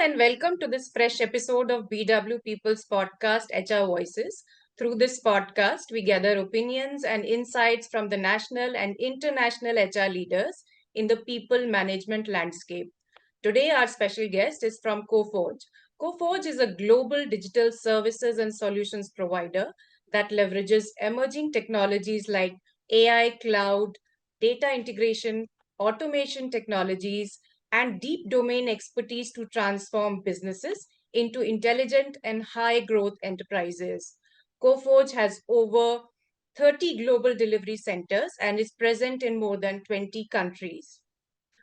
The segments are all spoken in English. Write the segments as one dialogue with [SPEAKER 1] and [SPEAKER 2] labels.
[SPEAKER 1] and welcome to this fresh episode of BW People's podcast, HR Voices. Through this podcast, we gather opinions and insights from the national and international HR leaders in the people management landscape. Today, our special guest is from Coforge. Coforge is a global digital services and solutions provider that leverages emerging technologies like AI, cloud, data integration, automation technologies, and deep domain expertise to transform businesses into intelligent and high growth enterprises. Coforge has over 30 global delivery centers and is present in more than 20 countries.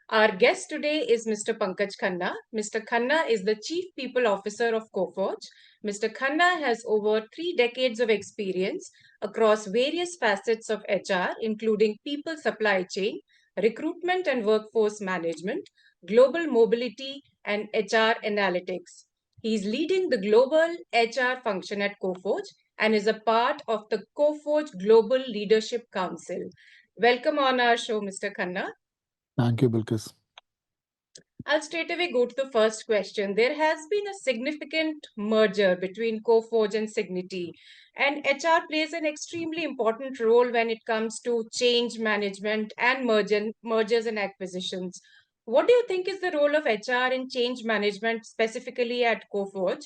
[SPEAKER 1] Our guest today is Mr. Pankaj Khanna. Mr. Khanna is the Chief People Officer of Coforge. Mr. Khanna has over 3 decades of experience across various facets of HR, including people supply chain, recruitment and workforce management, global mobility, and HR analytics. He is leading the global HR function at Coforge and is a part of the Coforge Global Leadership Council. Welcome on our show, Mr. Khanna.
[SPEAKER 2] Thank you, Bilquis.
[SPEAKER 1] I'll straight away go to the first question. There has been a significant merger between Coforge and Signity, and HR plays an extremely important role when it comes to change management and mergers and acquisitions. What do you think is the role of HR in change management, specifically at Coforge,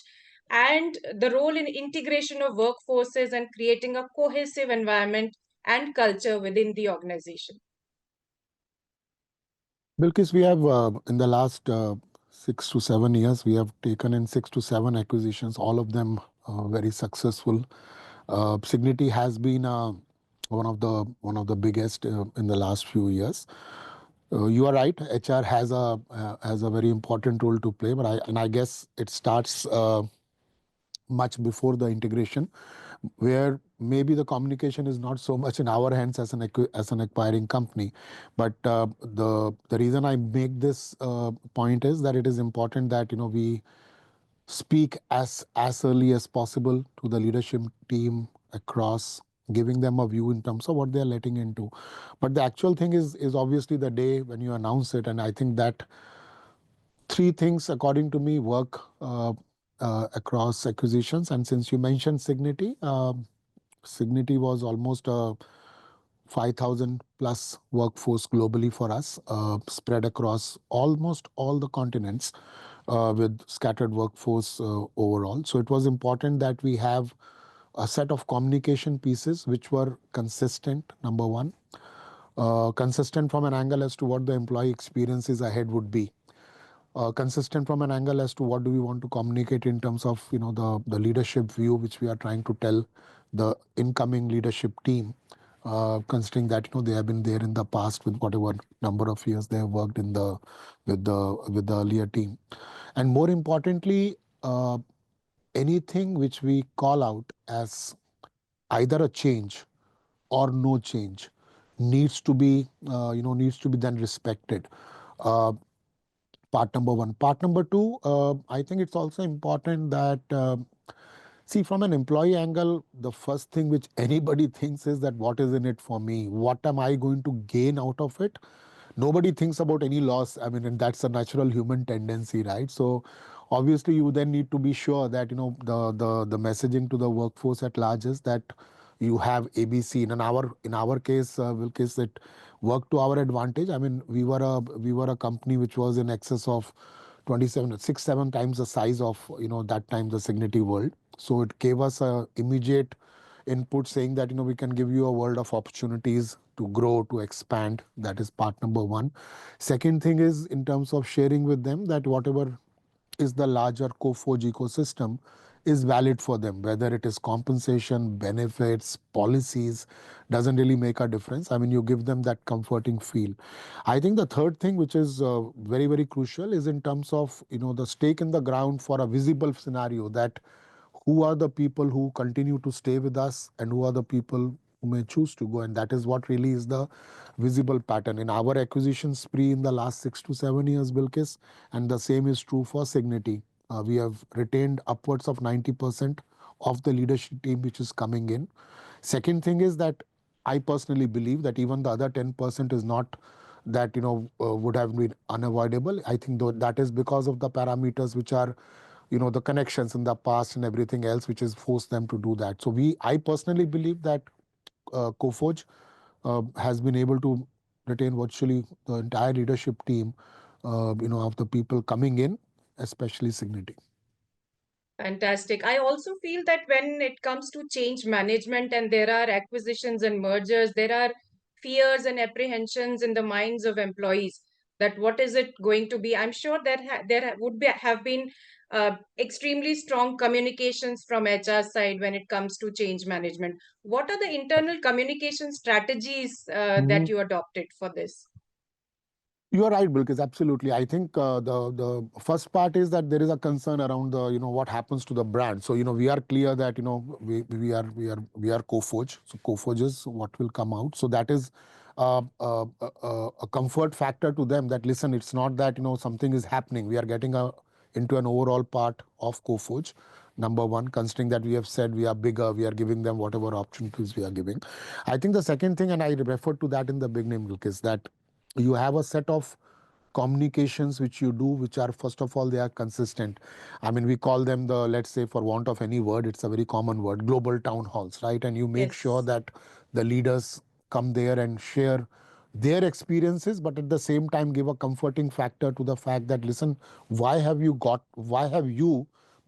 [SPEAKER 1] and the role in integration of workforces and creating a cohesive environment and culture within the organization?
[SPEAKER 2] Bilquis, we have in the last 6 to 7 years, we have taken in 6 to 7 acquisitions, all of them very successful. Signity has been one of the biggest in the last few years. You are right. HR has a very important role to play, but I guess it starts much before the integration, where maybe the communication is not so much in our hands as an acquiring company. But the reason I make this point is that it is important that we speak as early as possible to the leadership team across, giving them a view in terms of what they are letting into. But the actual thing is obviously the day when you announce it, and I think that three things, according to me, work across acquisitions. And since you mentioned Signity, Signity was almost a 5,000 plus workforce globally for us, spread across almost all the continents with scattered workforce overall. So it was important that we have a set of communication pieces which were consistent, number one, consistent from an angle as to what the employee experiences ahead would be. Consistent from an angle as to what do we want to communicate in terms of the leadership view which we are trying to tell the incoming leadership team, considering that they have been there in the past with whatever number of years they have worked with the earlier team. And more importantly, anything which we call out as either a change or no change needs to be then respected. uh, Part number one. Part number two, I think it's also important that, see, from an employee angle, the first thing which anybody thinks is that what is in it for me? What am I going to gain out of it? Nobody thinks about any loss. I mean, and that's a natural human tendency, right? So obviously you then need to be sure that the messaging to the workforce at large is that you have ABC. In our case, will case it worked to our advantage. I mean, we were a company which was in excess of 27 6 7 times the size of that time the Signity world. So it gave us a immediate input saying that we can give you a world of opportunities to grow, to expand. That is part number one. Second thing is in terms of sharing with them that whatever is the larger Coforge ecosystem is valid for them, whether it is compensation, benefits, policies, doesn't really make a difference. I mean, you give them that comforting feel. I think the third thing, which is very, very crucial, is in terms of the stake in the ground for a visible scenario, that who are the people who continue to stay with us and who are the people who may choose to go. And that is what really is the visible pattern in our acquisition spree in the last 6 to 7 years, Bilkis. And the same is true for Signity. We have retained upwards of 90% of the leadership team which is coming in. Second thing is that I personally believe that even the other 10% is not that would have been unavoidable. I think though that is because of the parameters which are the connections in the past and everything else which has forced them to do that. So we I personally believe that Coforge has been able to retain virtually the entire leadership team, of the people coming in, especially Signity.
[SPEAKER 1] Fantastic. I also feel that when it comes to change management and there are acquisitions and mergers, there are fears and apprehensions in the minds of employees that what is it going to be? I'm sure there would be have been extremely strong communications from HR side when it comes to change management. What are the internal communication strategies that you adopted for this?
[SPEAKER 2] You are right, Bilkis. Absolutely. I think the first part is that there is a concern around the what happens to the brand. So we are clear that we are Coforge. So Coforge is what will come out. So that is a comfort factor to them. That listen, it's not that something is happening. We are getting into an overall part of Coforge. Number one, considering that we have said we are bigger, we are giving them whatever opportunities we are giving. I think the second thing, and I referred to that in the beginning, Bilkis, that you have a set of communications which you do which are, first of all, they are consistent. I mean, we call them the, let's say, for want of any word, it's a very common word, global town halls, right? And you make sure
[SPEAKER 1] Yes.
[SPEAKER 2] that the leaders come there and share their experiences, but at the same time give a comforting factor to the fact that listen, why have you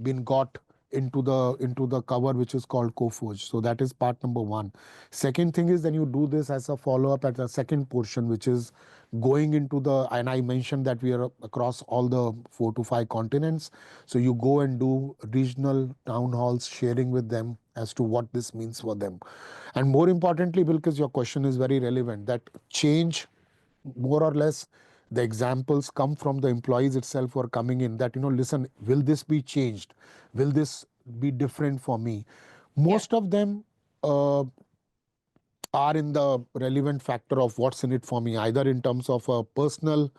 [SPEAKER 2] been got into the cover which is called Coforge. So that is part number one. Second thing is then you do this as a follow up at the second portion, which is going into the, and I mentioned that we are across all the 4 to 5 continents. So you go and do regional town halls, sharing with them as to what this means for them. And more importantly, because your question is very relevant, that change, more or less, the examples come from the employees itself who are coming in, that listen, will this be changed, will this be different for me?
[SPEAKER 1] Yeah.
[SPEAKER 2] Most of them are in the relevant factor of what's in it for me, either in terms of a personal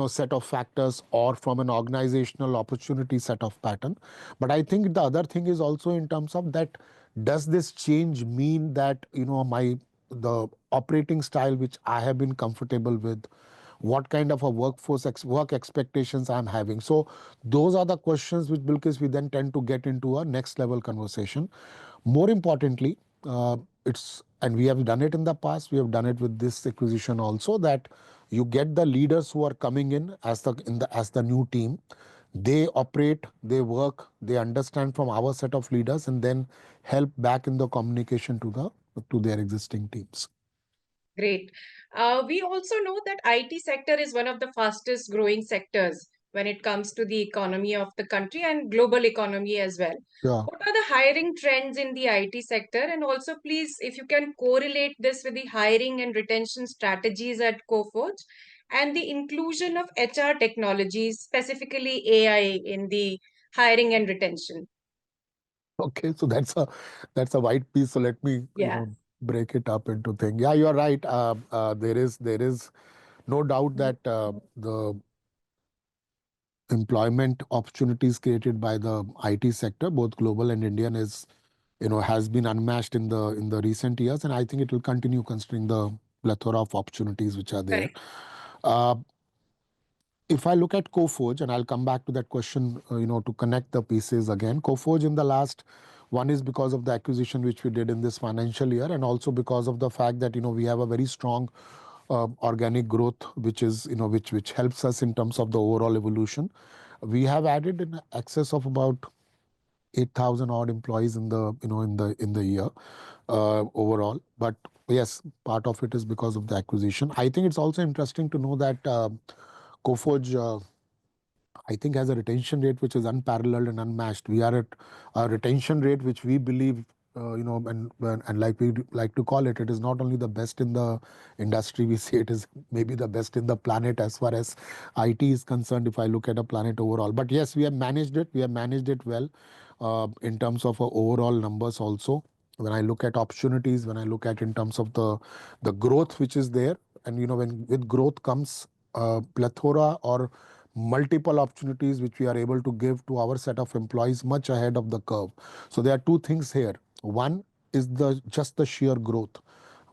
[SPEAKER 2] set of factors or from an organizational opportunity set of pattern. But I think the other thing is also in terms of that, does this change mean that my the operating style which I have been comfortable with, what kind of a work expectations I'm having. So those are the questions which, Bilkis, we then tend to get into a next level conversation. More importantly, it's, and we have done it in the past, we have done it with this acquisition also, that you get the leaders who are coming in as the new team. They operate, they work, they understand from our set of leaders, and then help back in the communication to their existing teams.
[SPEAKER 1] Great. We also know that IT sector is one of the fastest growing sectors when it comes to the economy of the country and global economy as well.
[SPEAKER 2] Yeah.
[SPEAKER 1] What are the hiring trends in the IT sector? And also, please, if you can correlate this with the hiring and retention strategies at Coforge and the inclusion of HR technologies, specifically AI, in the hiring and retention.
[SPEAKER 2] Okay, so that's a white piece. So let me
[SPEAKER 1] Yeah.
[SPEAKER 2] break it up into things. Yeah, you are right. There is no doubt that the employment opportunities created by the IT sector, both global and Indian, is has been unmatched in the recent years, and I think it will continue considering the plethora of opportunities which are there.
[SPEAKER 1] Correct.
[SPEAKER 2] Uh, if I look at Coforge, and I'll come back to that question, to connect the pieces again. Coforge in the last one is because of the acquisition which we did in this financial year, and also because of the fact that we have a very strong organic growth, which is which helps us in terms of the overall evolution. We have added in excess of about 8,000 odd employees in the in the year overall. But yes, part of it is because of the acquisition. I think it's also interesting to know that Coforge, I think, has a retention rate which is unparalleled and unmatched. We are at a retention rate which we believe, and like we like to call it, it is not only the best in the industry. We say it is maybe the best in the planet as far as IT is concerned. If I look at a planet overall, but yes, we have managed it. We have managed it well in terms of overall numbers also. When I look at opportunities, when I look at in terms of the growth which is there, and when with growth comes plethora or multiple opportunities which we are able to give to our set of employees much ahead of the curve. So there are two things here. One is the just the sheer growth.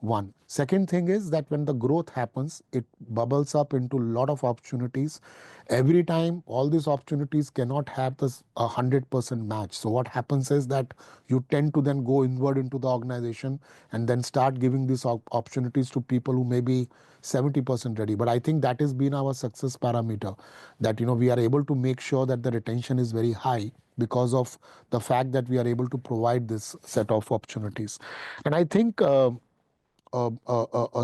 [SPEAKER 2] One. Second thing is that when the growth happens, it bubbles up into a lot of opportunities. Every time, all these opportunities cannot have this 100% match. So what happens is that you tend to then go inward into the organization and then start giving these opportunities to people who may be 70% ready. But I think that has been our success parameter, that we are able to make sure that the retention is very high because of the fact that we are able to provide this set of opportunities. And I think a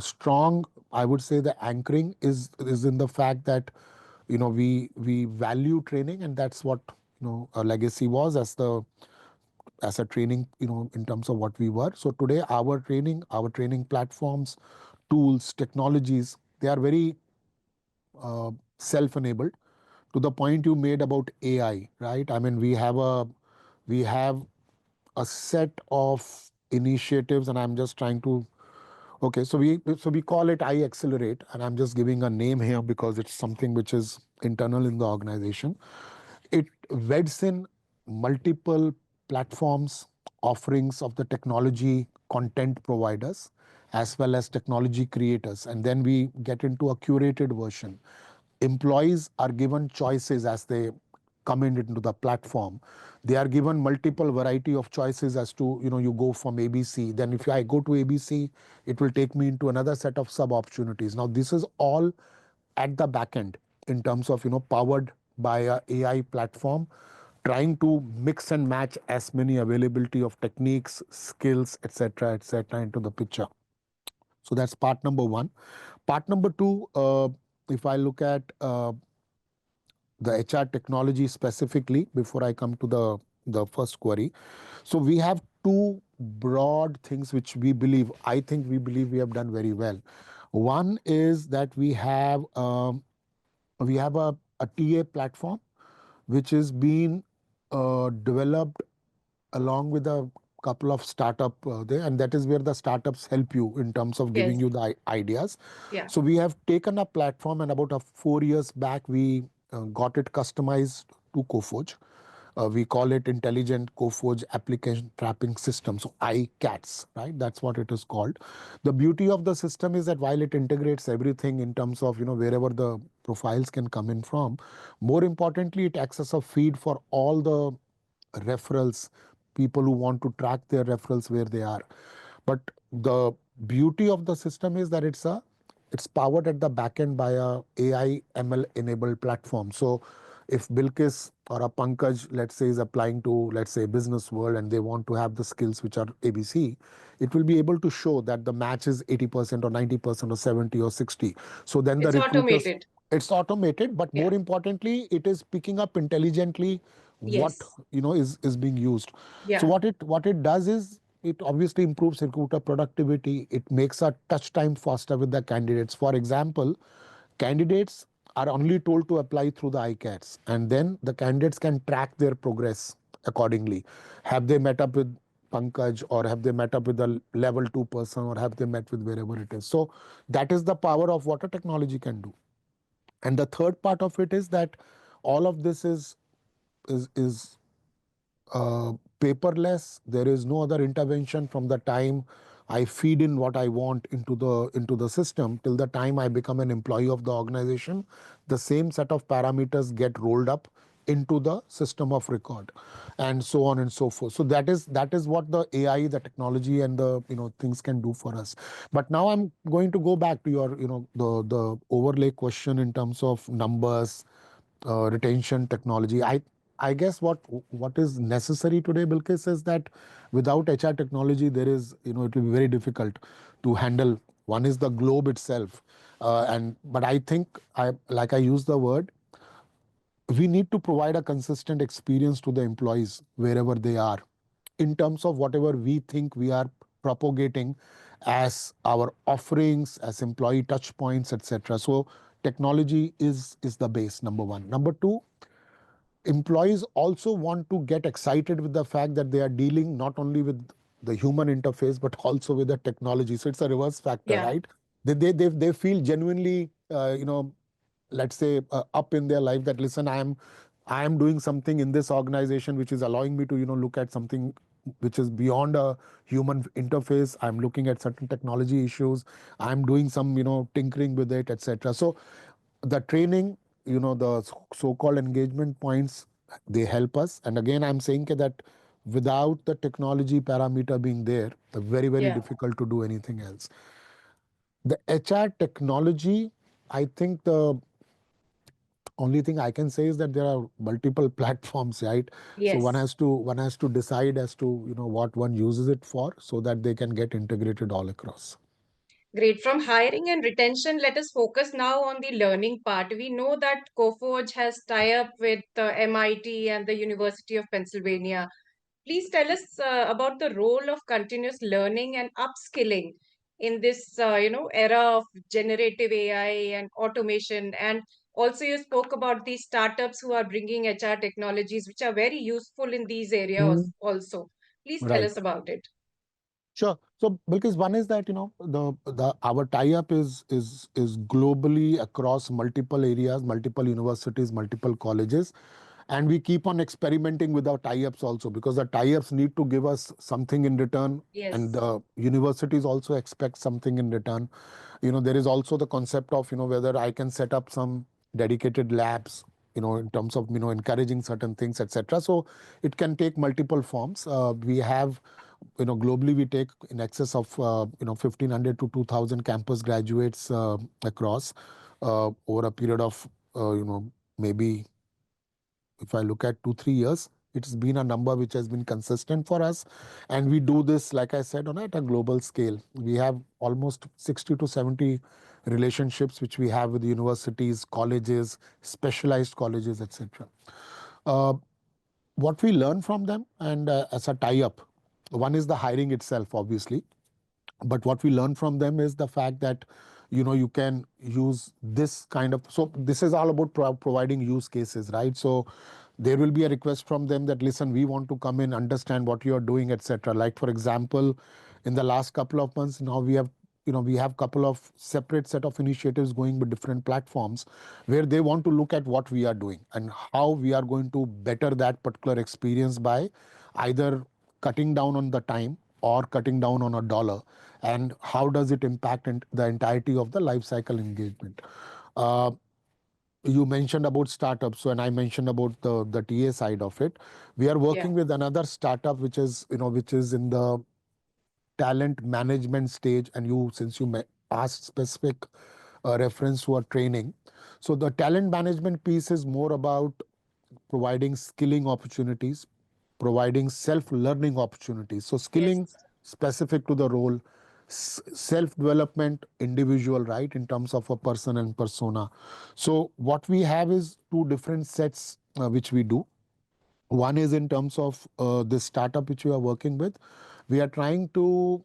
[SPEAKER 2] strong, I would say, the anchoring is in the fact that we value training, and that's what a legacy was as a training, in terms of what we were. So today our training platforms, tools, technologies, they are very self-enabled, to the point you made about AI, right? I mean, we have a set of initiatives, and I'm just trying to. Okay, so we call it I Accelerate, and I'm just giving a name here because it's something which is internal in the organization. It weds in multiple platforms, offerings of the technology content providers, as well as technology creators, and then we get into a curated version. Employees are given choices as they come into the platform. They are given multiple variety of choices as to, you go from ABC, then if I go to ABC, it will take me into another set of sub opportunities. Now this is all at the back end, in terms of powered by a AI platform, trying to mix and match as many availability of techniques, skills, etc., into the picture. So that's part number one. Part number two, if I look at the HR technology specifically, before I come to the first query. So we have two broad things which we believe we have done very well. One is that we have a TA platform which is being developed along with a couple of startup there, and that is where the startups help you in terms of giving
[SPEAKER 1] Yes.
[SPEAKER 2] you the ideas.
[SPEAKER 1] Yeah.
[SPEAKER 2] So we have taken a platform, and about 4 years back we got it customized to Coforge. We call it Intelligent Coforge Application Tracking System, so ICATS, right? That's what it is called. The beauty of the system is that while it integrates everything in terms of wherever the profiles can come in from, more importantly, it acts as a feed for all the referrals, people who want to track their referrals where they are. But the beauty of the system is that it's powered at the back end by a AI ML enabled platform. So if Bilquis or a Pankaj, let's say, is applying to, let's say, Businessworld, and they want to have the skills which are ABC, it will be able to show that the match is 80% or 90% or 70 or 60. So then the
[SPEAKER 1] It's
[SPEAKER 2] recruiters,
[SPEAKER 1] automated.
[SPEAKER 2] it's automated, but
[SPEAKER 1] Yeah.
[SPEAKER 2] more importantly, it is picking up intelligently what
[SPEAKER 1] Yes.
[SPEAKER 2] is being used. So
[SPEAKER 1] Yeah.
[SPEAKER 2] what it does is it obviously improves recruiter productivity. It makes our touch time faster with the candidates. For example, candidates are only told to apply through the ICATS, and then the candidates can track their progress accordingly. Have they met up with Pankaj, or have they met up with a level 2 person, or have they met with wherever it is? So that is the power of what a technology can do. And the third part of it is that all of this is paperless. There is no other intervention from the time I feed in what I want into the system till the time I become an employee of the organization. The same set of parameters get rolled up into the system of record, and so on and so forth. So that is what the AI, the technology, and the things can do for us. But now I'm going to go back to your the overlay question in terms of numbers, retention technology. I guess what is necessary today, Bilkis, is that without HR technology, there is it will be very difficult to handle. One is the globe itself, and but I think I use the word, we need to provide a consistent experience to the employees wherever they are, in terms of whatever we think we are propagating as our offerings, as employee touch points, etc. So technology is the base, number one. Number two, employees also want to get excited with the fact that they are dealing not only with the human interface but also with the technology. So it's a reverse factor,
[SPEAKER 1] Yeah.
[SPEAKER 2] right? They feel genuinely let's say up in their life, that listen, I am doing something in this organization which is allowing me to look at something which is beyond a human interface. I'm looking at certain technology issues. I'm doing some, tinkering with it, etc. So the training, the so-called engagement points, they help us. And again, I'm saying that without the technology parameter being there, very, very
[SPEAKER 1] Yeah.
[SPEAKER 2] difficult to do anything else. The HR technology, I think the only thing I can say is that there are multiple platforms, right? So one
[SPEAKER 1] Yes.
[SPEAKER 2] has to one has to decide as to what one uses it for, so that they can get integrated all across.
[SPEAKER 1] Great. From hiring and retention, let us focus now on the learning part. We know that Coforge has tie-up with MIT and the University of Pennsylvania. Please tell us about the role of continuous learning and upskilling in this, era of generative AI and automation. And also, you spoke about these startups who are bringing HR technologies, which are very useful in these areas
[SPEAKER 2] Mm.
[SPEAKER 1] also. Please tell
[SPEAKER 2] Right.
[SPEAKER 1] us about it.
[SPEAKER 2] Sure. So because one is that the our tie-up is globally across multiple areas, multiple universities, multiple colleges, and we keep on experimenting with our tie-ups also, because the tie-ups need to give us something in return, and
[SPEAKER 1] Yes.
[SPEAKER 2] the universities also expect something in return. There is also the concept of whether I can set up some dedicated labs, in terms of encouraging certain things, etc. So it can take multiple forms. We have, globally we take in excess of 1,500 to 2,000 campus graduates across over a period of maybe, if I look at 2 3 years, it's been a number which has been consistent for us. And we do this, like I said, on at a global scale. We have almost 60 to 70 relationships which we have with universities, colleges, specialized colleges, etc. Uh, what we learn from them, and as a tie up, one is the hiring itself, obviously, but what we learn from them is the fact that you can use this kind of, so this is all about providing use cases, right? So there will be a request from them that, listen, we want to come in, understand what you are doing, etc. Like, for example, in the last couple of months now, we have couple of separate set of initiatives going with different platforms, where they want to look at what we are doing and how we are going to better that particular experience by either cutting down on the time or cutting down on a dollar, and how does it impact the entirety of the life cycle engagement. uh, you mentioned about startups, so, and I mentioned about the TA side of it. We are
[SPEAKER 1] Yeah.
[SPEAKER 2] working with another startup which is in the talent management stage, and since you asked specific reference to our training. So the talent management piece is more about providing skilling opportunities, providing self-learning opportunities. So skilling
[SPEAKER 1] Yes.
[SPEAKER 2] specific to the role, self-development individual, right, in terms of a person and persona. So what we have is two different sets which we do. One is in terms of this startup which we are working with. We are trying to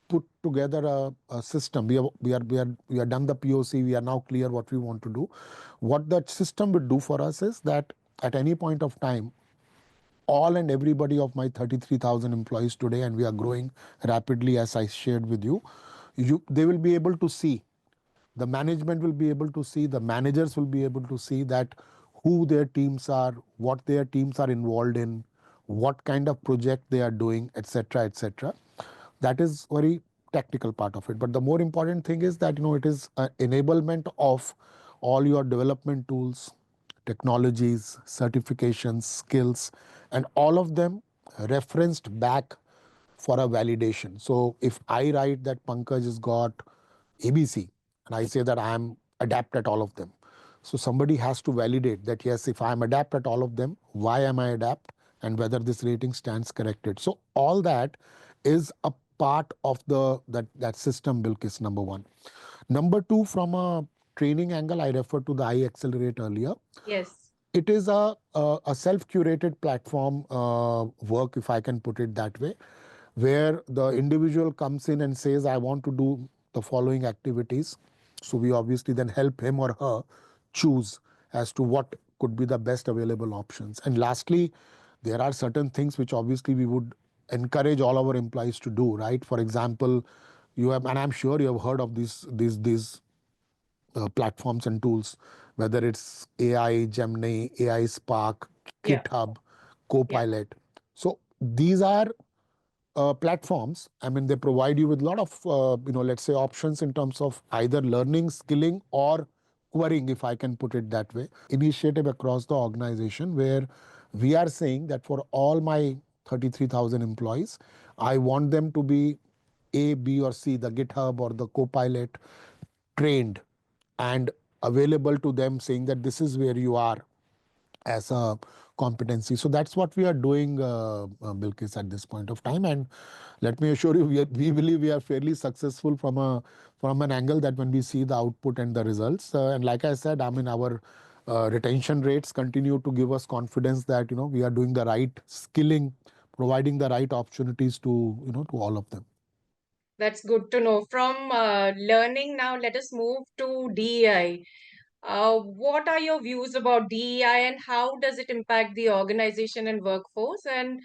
[SPEAKER 2] put together a system. We are done the POC. We are now clear what we want to do. What that system would do for us is that at any point of time, all and everybody of my 33,000 employees today, and we are growing rapidly, as I shared with you, they will be able to see, the management will be able to see, the managers will be able to see that who their teams are, what their teams are involved in, what kind of project they are doing, etc., etc. That is very technical part of it, but the more important thing is that it is enablement of all your development tools, technologies, certifications, skills, and all of them referenced back for a validation. So if I write that Pankaj has got ABC, and I say that I am adept at all of them, so somebody has to validate that, yes, if I am adept at all of them, why am I adept, and whether this rating stands corrected. So all that is a part of that system, Bilquis, number one. Number two, from a training angle, I referred to the I Accelerate earlier.
[SPEAKER 1] Yes.
[SPEAKER 2] It is a self-curated platform work, if I can put it that way, where the individual comes in and says, I want to do the following activities. So we obviously then help him or her choose as to what could be the best available options. And lastly, there are certain things which obviously we would encourage all our employees to do, right? For example, you have, and I'm sure you have heard of these platforms and tools, whether it's AI Gemini, AI Spark,
[SPEAKER 1] Yeah.
[SPEAKER 2] GitHub,
[SPEAKER 1] Yeah.
[SPEAKER 2] Copilot. So these are platforms. I mean, they provide you with a lot of let's say options in terms of either learning, skilling, or querying, if I can put it that way. Initiative across the organization where we are saying that for all my 33,000 employees, I want them to be A, B, or C, the GitHub or the Copilot trained and available to them, saying that this is where you are as a competency. So that's what we are doing, Bilquis, at this point of time. And let me assure you, we believe we are fairly successful from an angle that when we see the output and the results. And like I said, I mean, our retention rates continue to give us confidence that we are doing the right skilling, providing the right opportunities to to all of them.
[SPEAKER 1] That's good to know. From learning now, let us move to DEI. What are your views about DEI and how does it impact the organization and workforce? And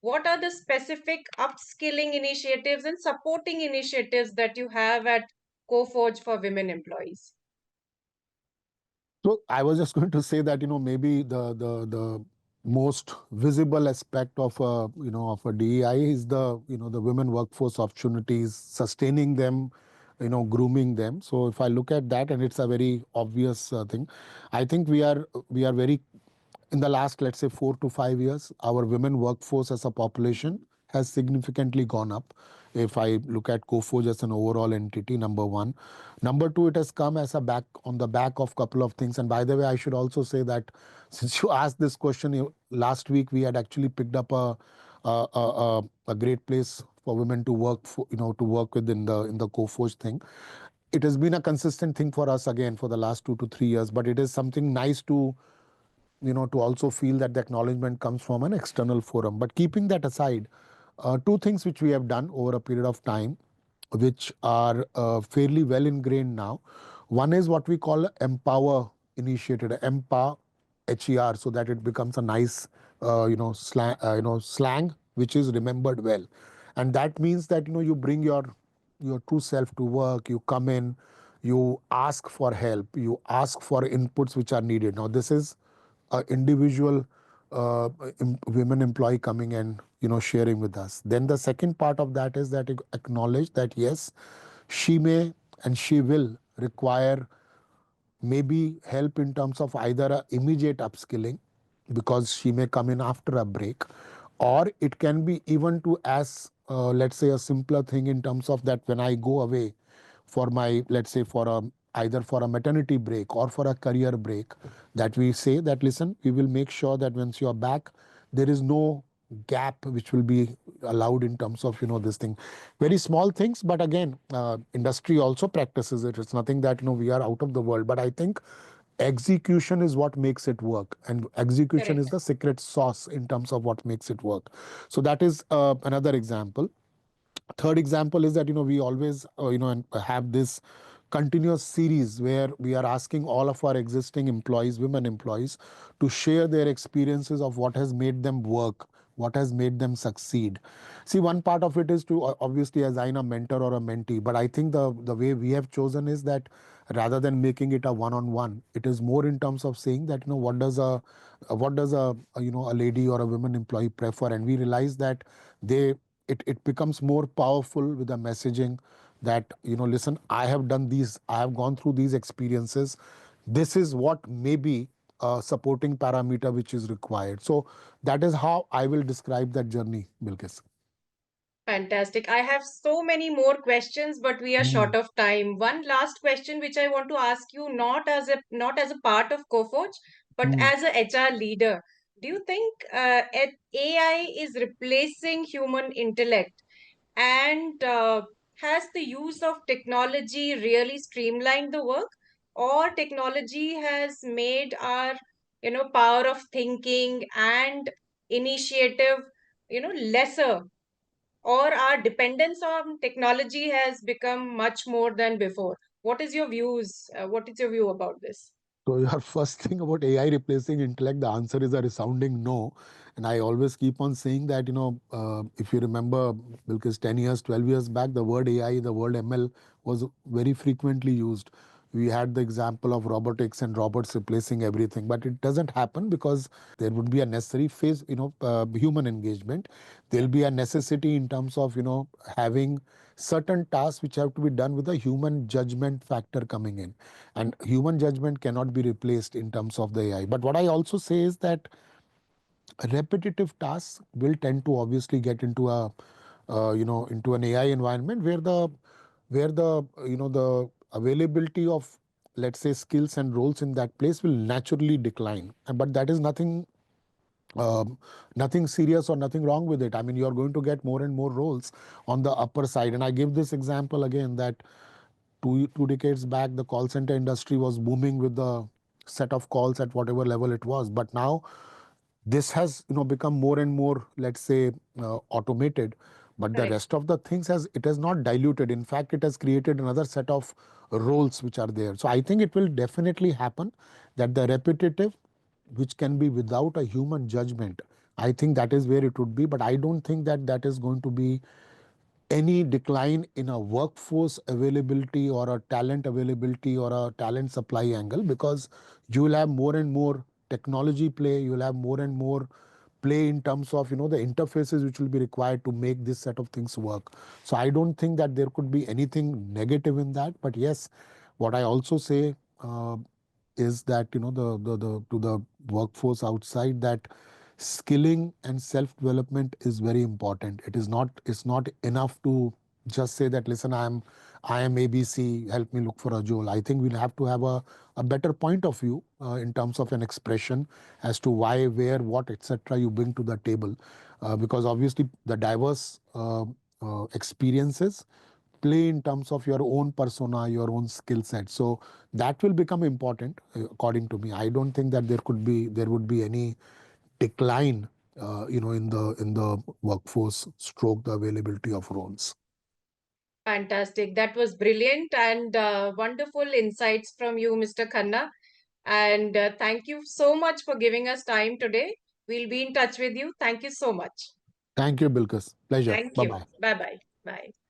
[SPEAKER 1] what are the specific upskilling initiatives and supporting initiatives that you have at Coforge for women employees?
[SPEAKER 2] So I was just going to say that maybe the most visible aspect of a of a DEI is the the women workforce opportunities, sustaining them, grooming them. So if I look at that, and it's a very obvious thing, I think we are very in the last, let's say, 4 to 5 years, our women workforce as a population has significantly gone up. If I look at Coforge as an overall entity, number one. Number two, it has come as a back on the back of couple of things. And by the way, I should also say that since you asked this question last week, we had actually picked up a great place for women to work for, to work with in the Coforge thing. It has been a consistent thing for us again for the last 2 to 3 years, but it is something nice to to also feel that the acknowledgement comes from an external forum. But keeping that aside, two things which we have done over a period of time, which are fairly well ingrained now. One is what we call Empower initiative, Empower HER, so that it becomes a nice, slang which is remembered well, and that means that you bring your true self to work. You come in, you ask for help, you ask for inputs which are needed. Now this is a individual women employee coming and sharing with us. Then the second part of that is that you acknowledge that yes, she may and she will require maybe help in terms of either a immediate upskilling, because she may come in after a break, or it can be even to as let's say a simpler thing in terms of that when I go away for my, let's say, for a either for a maternity break or for a career break, that we say that listen, we will make sure that once you are back, there is no gap which will be allowed in terms of this thing. Very small things, but again, industry also practices it. It's nothing that we are out of the world, but I think execution is what makes it work, and execution is
[SPEAKER 1] Correct.
[SPEAKER 2] the secret sauce in terms of what makes it work. So that is another example. Third example is that we always and have this continuous series where we are asking all of our existing employees, women employees, to share their experiences of what has made them work, what has made them succeed. See, one part of it is to obviously assign a mentor or a mentee, but I think the way we have chosen is that rather than making it a one on one, it is more in terms of saying that what does a lady or a women employee prefer, and we realize that they it becomes more powerful with the messaging that listen, I have done these, I have gone through these experiences, this is what may be a supporting parameter which is required. So that is how I will describe that journey, Bilkis.
[SPEAKER 1] Fantastic. I have so many more questions, but we are
[SPEAKER 2] Mm.
[SPEAKER 1] short of time. One last question which I want to ask you, not as a part of Coforge, but
[SPEAKER 2] Mm.
[SPEAKER 1] as a HR leader. Do you think AI is replacing human intellect? And has the use of technology really streamlined the work, or technology has made our, power of thinking and initiative, lesser, or our dependence on technology has become much more than before? What is your views? What is your view about this?
[SPEAKER 2] So your first thing about AI replacing intellect, the answer is a resounding no. And I always keep on saying that, if you remember, because 10 years, 12 years back, the word AI, the word ML was very frequently used. we had the example of robotics and robots replacing everything, but it doesn't happen because there would be a necessary phase, human engagement. There'll be a necessity in terms of, having certain tasks which have to be done with a human judgment factor coming in, and human judgment cannot be replaced in terms of the AI. But what I also say is that repetitive tasks will tend to obviously get into a into an AI environment where the availability of, let's say, skills and roles in that place will naturally decline. But that is um, nothing serious or nothing wrong with it. I mean, you're going to get more and more roles on the upper side. And I give this example again that two decades back, the call center industry was booming with the set of calls at whatever level it was. But now this has become more and more, let's say, automated, but the
[SPEAKER 1] Correct.
[SPEAKER 2] rest of the things has not diluted. In fact, it has created another set of roles which are there. So I think it will definitely happen that the repetitive, which can be without a human judgment, I think that is where it would be. But I don't think that that is going to be any decline in a workforce availability or a talent availability or a talent supply angle, because you will have more and more technology play, you will have more and more play in terms of the interfaces which will be required to make this set of things work. So I don't think that there could be anything negative in that. But yes, what I also say is that the to the workforce outside, that skilling and self development is very important. It's not enough to just say that, listen, I am ABC, help me look for a job. I think we'll have to have a better point of view in terms of an expression as to why, where, what, etc. you bring to the table, because obviously the diverse experiences play in terms of your own persona, your own skill set. So that will become important, according to me. I don't think that there would be any decline, in the workforce stroke the availability of roles.
[SPEAKER 1] Fantastic. That was brilliant and wonderful insights from you, Mr. Khanna. And thank you so much for giving us time today. We'll be in touch with you. Thank you so much.
[SPEAKER 2] Thank you, Bilkis. Pleasure.
[SPEAKER 1] Thank
[SPEAKER 2] Bye
[SPEAKER 1] you.
[SPEAKER 2] bye.
[SPEAKER 1] Bye bye. Bye.